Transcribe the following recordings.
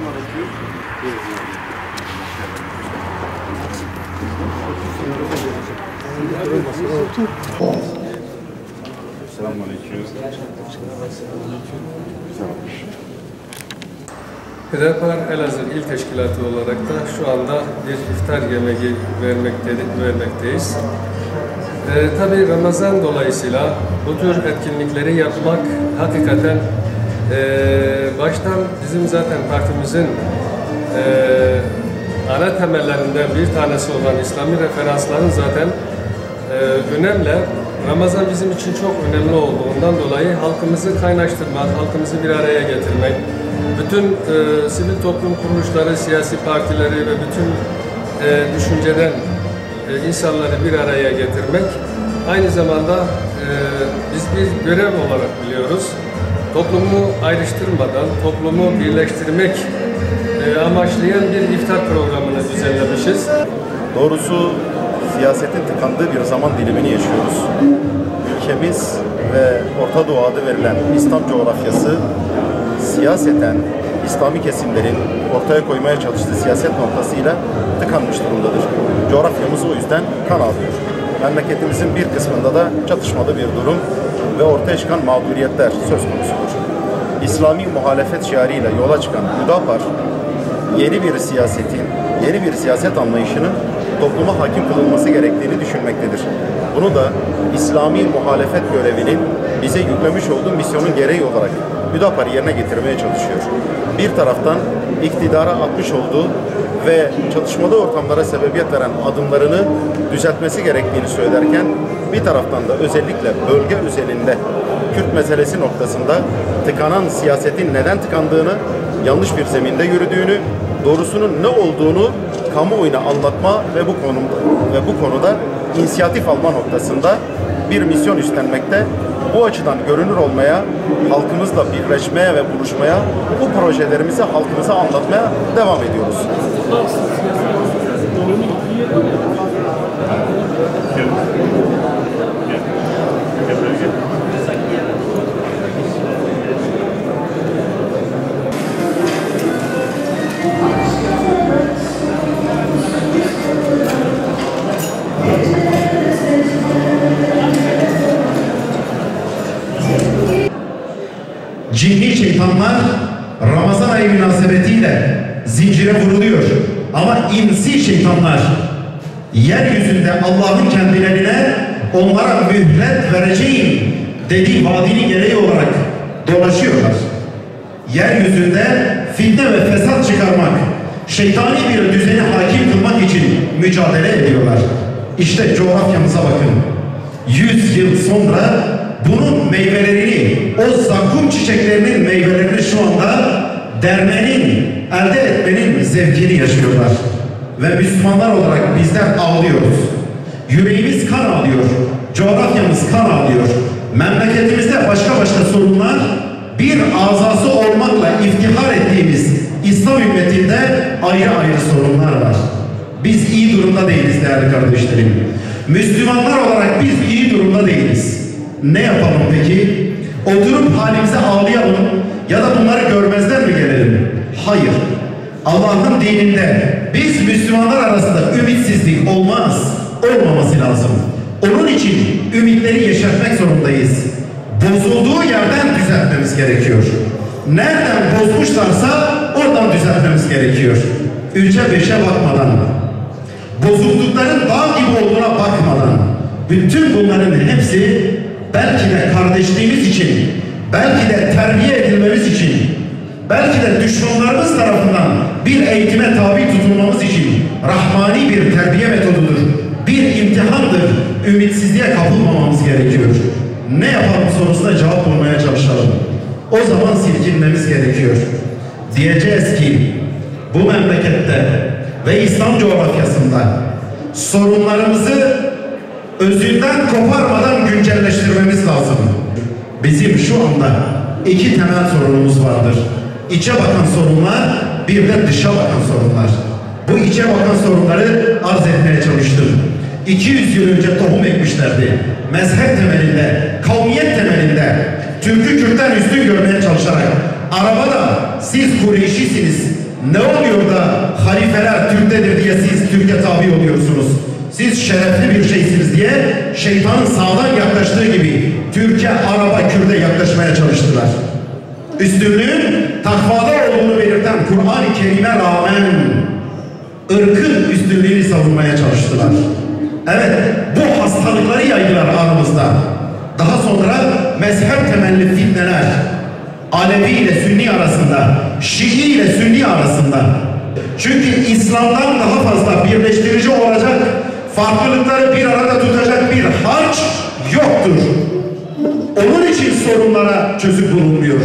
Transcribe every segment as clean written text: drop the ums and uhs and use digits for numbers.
Selamünaleyküm. Selamünaleyküm. Hüdapar Elazığ İl Teşkilatı olarak da şu anda bir iftar yemeği vermekteyiz. Tabii Ramazan dolayısıyla bu tür etkinlikleri yapmak hakikaten baştan bizim zaten partimizin ana temellerinden bir tanesi olan İslami referansların zaten önemli. Ramazan bizim için çok önemli olduğundan dolayı halkımızı kaynaştırmak, halkımızı bir araya getirmek, bütün sivil toplum kuruluşları, siyasi partileri ve bütün düşünceden insanları bir araya getirmek, aynı zamanda biz bir görev olarak biliyoruz. Toplumu ayrıştırmadan, toplumu birleştirmek amaçlayan bir iftar programını düzenlemişiz. Doğrusu siyasetin tıkandığı bir zaman dilimini yaşıyoruz. Ülkemiz ve Orta Doğu adı verilen İslam coğrafyası siyaseten İslami kesimlerin ortaya koymaya çalıştığı siyaset noktasıyla tıkanmış durumdadır. Coğrafyamız o yüzden kan ağlıyor. Memleketimizin bir kısmında da çatışmalı bir durum ve ortaya çıkan mağduriyetler söz konusudur. İslami muhalefet şiarıyla yola çıkan Hüdapar, yeni bir siyasetin, yeni bir siyaset anlayışının topluma hakim kılınması gerektiğini düşünmektedir. Bunu da İslami muhalefet görevinin bize yüklemiş olduğu misyonun gereği olarak Hüdapar yerine getirmeye çalışıyor. Bir taraftan iktidara atmış olduğu ve çatışmalı ortamlara sebebiyet veren adımlarını düzeltmesi gerektiğini söylerken, bir taraftan da özellikle bölge özelinde Kürt meselesi noktasında tıkanan siyasetin neden tıkandığını, yanlış bir zeminde yürüdüğünü, doğrusunun ne olduğunu kamuoyuna anlatma ve bu konuda inisiyatif alma noktasında bir misyon üstlenmekte. Bu açıdan görünür olmaya, halkımızla birleşmeye ve buluşmaya, bu projelerimizi halkımıza anlatmaya devam ediyoruz. Cinni şeytanlar Ramazan ayı münasebetiyle zincire vuruluyor. Ama insi şeytanlar yeryüzünde Allah'ın kendilerine onlara mühlet vereceğim dediği vaadinin gereği olarak dolaşıyorlar. Yeryüzünde fitne ve fesat çıkarmak, şeytani bir düzeni hakim kılmak için mücadele ediyorlar. İşte coğrafyamıza bakın. 100 yıl sonra bunun meyvelerini, o zakkum çiçeklerinin meyvelerini şu anda dermenin, elde etmenin zevkini yaşıyorlar. Ve Müslümanlar olarak bizler ağlıyoruz. Yüreğimiz kan ağlıyor, coğrafyamız kan ağlıyor. Memleketimizde başka sorunlar, bir azası olmakla iftihar ettiğimiz İslam ümmetinde ayrı sorunlar var. Biz iyi durumda değiliz değerli kardeşlerim. Müslümanlar olarak biz iyi durumda değiliz. Ne yapalım peki? Oturup halimize ağlayalım ya da bunları görmezden mi gelelim? Hayır. Allah'ın dininde biz Müslümanlar arasında ümitsizlik olmaması lazım. Onun için ümitleri yeşertmek zorundayız. Bozulduğu yerden düzeltmemiz gerekiyor. Nereden bozmuşlarsa oradan düzeltmemiz gerekiyor. Ülke beşe bakmadan, bozuklukların dağ gibi olduğuna bakmadan, bütün bunların hepsi belki de kardeşliğimiz için, belki de terbiye edilmemiz için, belki de düşmanlarımız tarafından bir eğitime tabi tutulmamız için rahmani bir terbiye metodudur, bir imtihandır. Ümitsizliğe kapılmamamız gerekiyor. Ne yapalım sorusuna cevap bulmaya çalışalım. O zaman silkinmemiz gerekiyor. Diyeceğiz ki bu memlekette ve İslam coğrafyasında sorunlarımızı özünden koparmadan güncelleştirmemiz lazım. Bizim şu anda iki temel sorunumuz vardır. İçe bakan sorunlar, bir de dışa bakan sorunlar. Bu içe bakan sorunları arz etmeye çalıştım. 200 yıl önce tohum ekmişlerdi. Mezhep temelinde, kavmiyet temelinde, Türk'ü Kürt'ten üstün görmeye çalışarak, arabada siz Kureyşisiniz, Ne oluyor da halifeler Türk'tedir diye siz Türk'e tabi oluyorsunuz? Siz şerefli bir şeysiniz diye şeytanın sağdan yaklaştığı gibi Türk'e, Arap'a, Kürt'e yaklaşmaya çalıştılar. Üstünlüğün takvada olduğunu belirten Kur'an-ı Kerim'e rağmen ırkın üstünlüğünü savunmaya çalıştılar. Evet, bu hastalıkları yaydılar aramızda. Daha sonra mezhep temelli fitneler, Alevi ile Sünni arasında, Şii ile Sünni arasında. Çünkü İslam'dan daha fazla birleştirici olacak, farklılıkları bir arada tutacak bir harç yoktur. Onun için sorunlara çözüm bulunmuyor.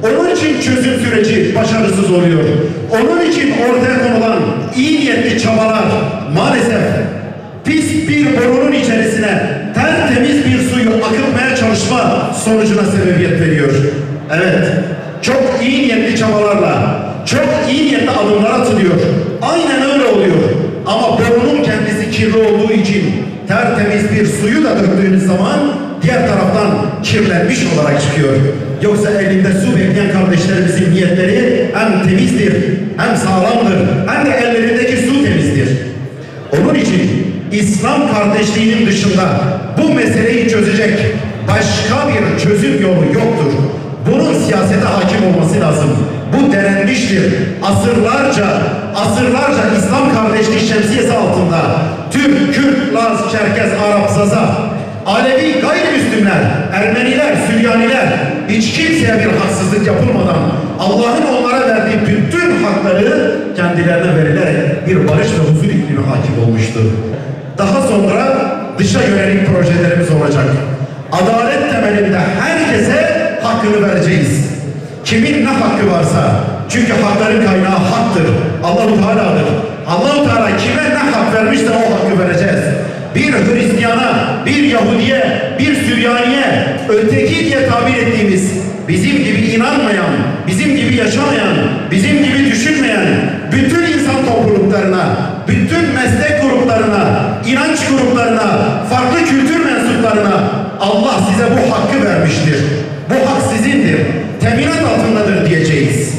Onun için çözüm süreci başarısız oluyor. Onun için ortaya konulan iyi niyetli çabalar maalesef pis bir borunun içerisine tertemiz bir suyu akıtmaya çalışma sonucuna sebebiyet veriyor. Evet, çok iyi niyetli çabalarla, çok iyi niyetli adımlar atılıyor. Aynen öyle oluyor. Ama borunun kendisi kirli olduğu için tertemiz bir suyu da döktüğünüz zaman diğer taraftan kirlenmiş olarak çıkıyor. Yoksa elinde su bekleyen kardeşlerimizin niyetleri hem temizdir, hem sağlamdır, hem de ellerindeki su temizdir. Onun için İslam kardeşliğinin dışında bu meseleyi çözecek başka bir çözüm yolu yoktur. Bunun siyasete hakim olması lazım. Bu denenmiştir. Asırlarca İslam kardeşliği şemsiyesi altında Türk, Kürt, Laz, Çerkez, Arap, Zaza, Alevi, gayrimüslimler, Ermeniler, Süryaniler hiç kimseye bir haksızlık yapılmadan Allah'ın onlara verdiği bütün hakları kendilerine verilerek bir barış ve huzur iklimi hakim olmuştu. Daha sonra dışa yönelik projelerimiz olacak. Adalet temelinde herkese hakkını vereceğiz. Kimin ne hakkı varsa, çünkü hakların kaynağı haktır. Allah-u Teala'dır. Allah-u Teala kime ne hak vermişse o hakkı vereceğiz. Bir Hristiyana, bir Yahudiye, bir Süryaniye, öteki diye tabir ettiğimiz, bizim gibi inanmayan, bizim gibi yaşamayan, bizim gibi düşünmeyen bütün insan topluluklarına, bütün meslek gruplarına, inanç gruplarına, farklı kültür mensuplarına Allah size bu hakkı vermiştir. Bu hak sizindir. Teminat altındadır diyeceğiz.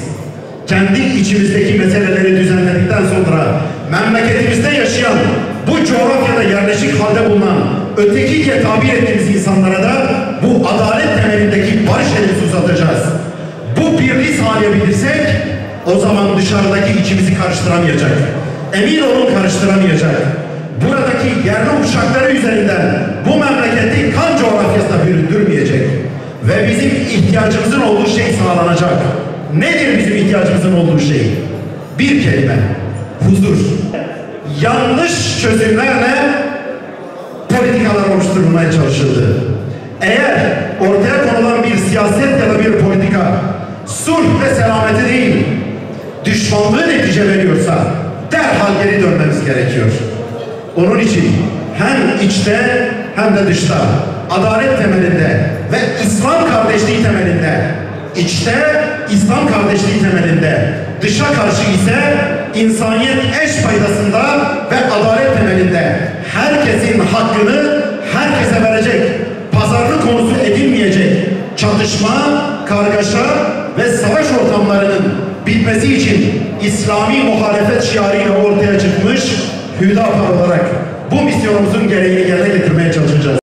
Kendi içimizdeki meseleleri düzenledikten sonra memleketimizde yaşayan, bu coğrafyada yerleşik halde bulunan, öteki diye tabir ettiğimiz insanlara da bu adalet temelindeki barış elimizi uzatacağız. Bu birliği sağlayabilirsek o zaman dışarıdaki içimizi karıştıramayacak. Emin olun karıştıramayacak. Buradaki yerli uçakları üzerinden bu memleketi kan coğrafyasına büründürmeyecek. Ve bizim ihtiyacımızın olduğu şey sağlanacak. Nedir bizim ihtiyacımızın olduğu şey? Bir kelime, huzur. Yanlış çözümlerle politikalar oluşturulmaya çalışıldı. Eğer ortaya konulan bir siyaset ya da bir politika sulh ve selameti değil, düşmanlığı netice veriyorsa derhal geri dönmemiz gerekiyor. Onun için hem içte hem de dışta, adalet temelinde ve İslam kardeşliği temelinde, içte İslam kardeşliği temelinde, dışa karşı ise insaniyet eş paydasında ve adalet temelinde herkesin hakkını herkese verecek, pazarlık konusu edilmeyecek çatışma, kargaşa ve savaş ortamlarının bitmesi için İslami muhalefet şiarıyla ortaya çıkmış Hüdapar olarak bu misyonumuzun gereğini yerine getirmeye çalışacağız.